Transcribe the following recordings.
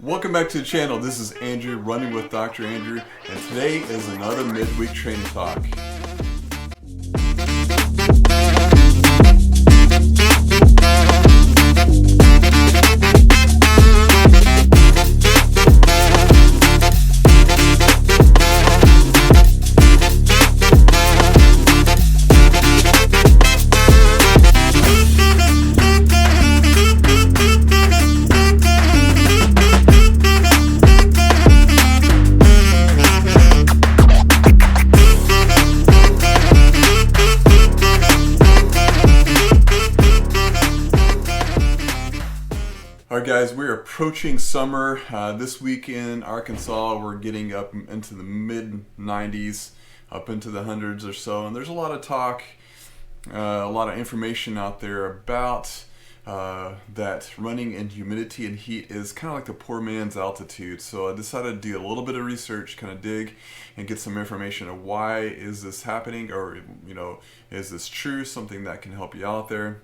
Welcome back to the channel. This is Andrew, running with Dr. Andrew, and today is another midweek training talk. Alright guys, we're approaching summer. This week in Arkansas we're getting up into the mid 90s, up into the hundreds or so, and there's a lot of talk, a lot of information out there about that running in humidity and heat is kind of like the poor man's altitude. So I decided to do a little bit of research, kind of dig and get some information of why is this happening, or is this true, something that can help you out there.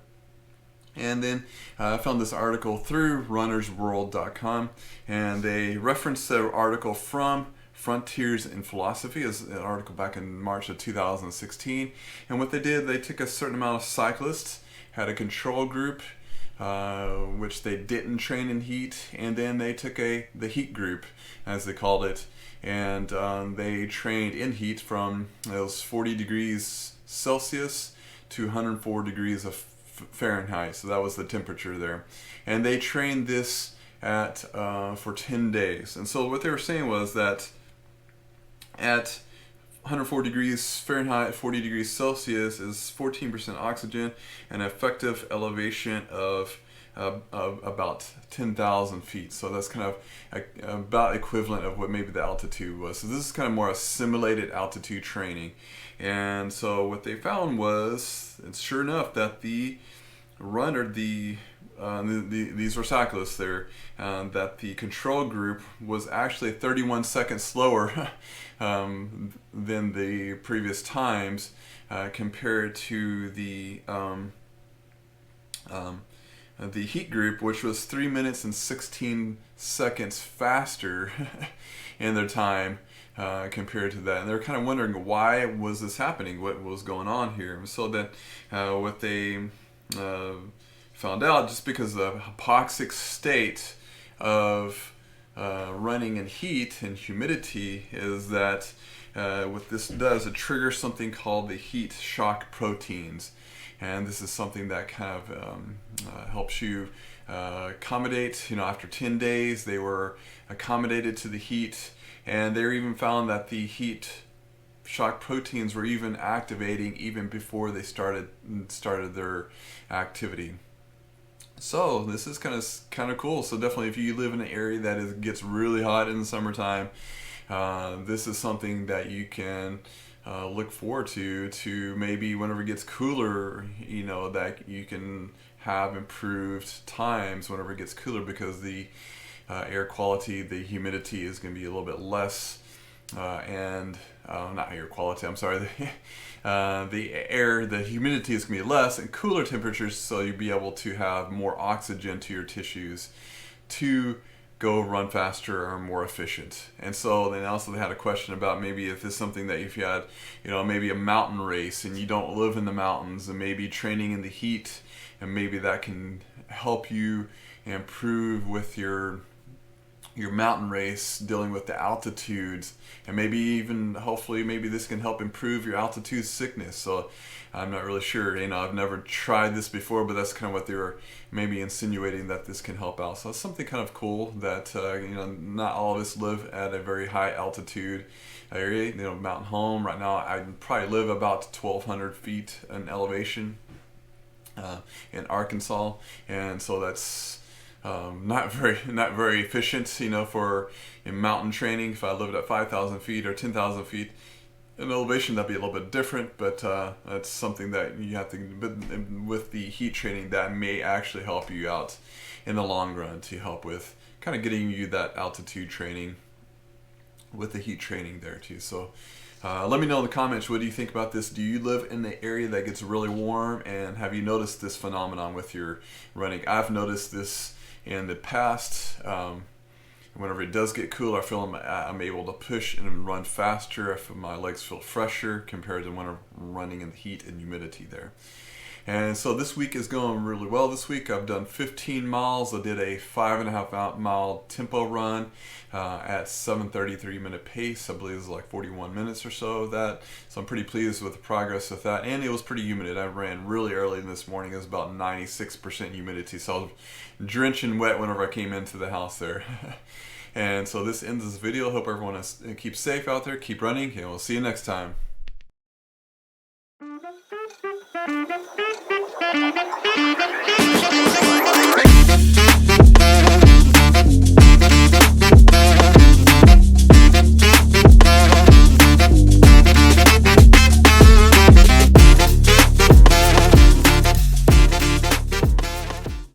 And then I found this article through runnersworld.com, and they referenced the article from Frontiers in Philosophy, is an article back in March of 2016. And what they did, they took a certain amount of cyclists, had a control group, which they didn't train in heat, and then they took the heat group, as they called it, and they trained in heat from those 40 degrees Celsius to 104 degrees of Fahrenheit. So that was the temperature there, and they trained this at for 10 days. And so what they were saying was that at 104 degrees Fahrenheit, 40 degrees Celsius is 14% oxygen, and effective elevation of about 10,000 feet. So that's kind of about equivalent of what maybe the altitude was. So this is kind of more a simulated altitude training. And so what they found was, it's sure enough, that the runner, these were cyclists there, that the control group was actually 31 seconds slower than the previous times, compared to the heat group, which was 3 minutes and 16 seconds faster in their time compared to that. And they're kind of wondering, why was this happening? What was going on here? And so that what they found out, just because of the hypoxic state of running in heat and humidity, is that what this does, it triggers something called the heat shock proteins. And this is something that kind of helps you accommodate. After 10 days, they were accommodated to the heat, and they even found that the heat shock proteins were even activating even before they started their activity. So this is kind of cool. So definitely, if you live in an area that gets really hot in the summertime, this is something that you can look forward to maybe whenever it gets cooler, that you can have improved times whenever it gets cooler, because the air quality, the humidity is going to be a little bit less, and not air quality, I'm sorry, the humidity is going to be less and cooler temperatures, so you'll be able to have more oxygen to your tissues to go run faster or more efficient. And so then also they had a question about maybe if this is something that if you had, maybe a mountain race and you don't live in the mountains, and maybe training in the heat, and maybe that can help you improve with your mountain race, dealing with the altitudes, and maybe even hopefully maybe this can help improve your altitude sickness. So I'm not really sure, I've never tried this before, but that's kind of what they were maybe insinuating, that this can help out. So it's something kind of cool that not all of us live at a very high altitude area. Mountain home right now, I probably live about 1,200 feet in elevation in Arkansas, and so that's not very efficient, for in mountain training. If I lived at 5,000 feet or 10,000 feet in elevation, that'd be a little bit different, but that's something that you have to, but with the heat training, that may actually help you out in the long run, to help with kind of getting you that altitude training with the heat training there too. So let me know in the comments, what do you think about this? Do you live in the area that gets really warm, and have you noticed this phenomenon with your running? I've noticed this in the past. Whenever it does get cooler, I feel I'm able to push and run faster. I feel my legs feel fresher compared to when I'm running in the heat and humidity there. And so this week is going really well. This week I've done 15 miles. I did a 5.5 mile tempo run at 7:33 minute pace. I believe it was like 41 minutes or so of that. So I'm pretty pleased with the progress with that. And it was pretty humid. I ran really early this morning. It was about 96% humidity. So I was drenching wet whenever I came into the house there. And so this ends this video. Hope everyone keeps safe out there. Keep running, and we'll see you next time.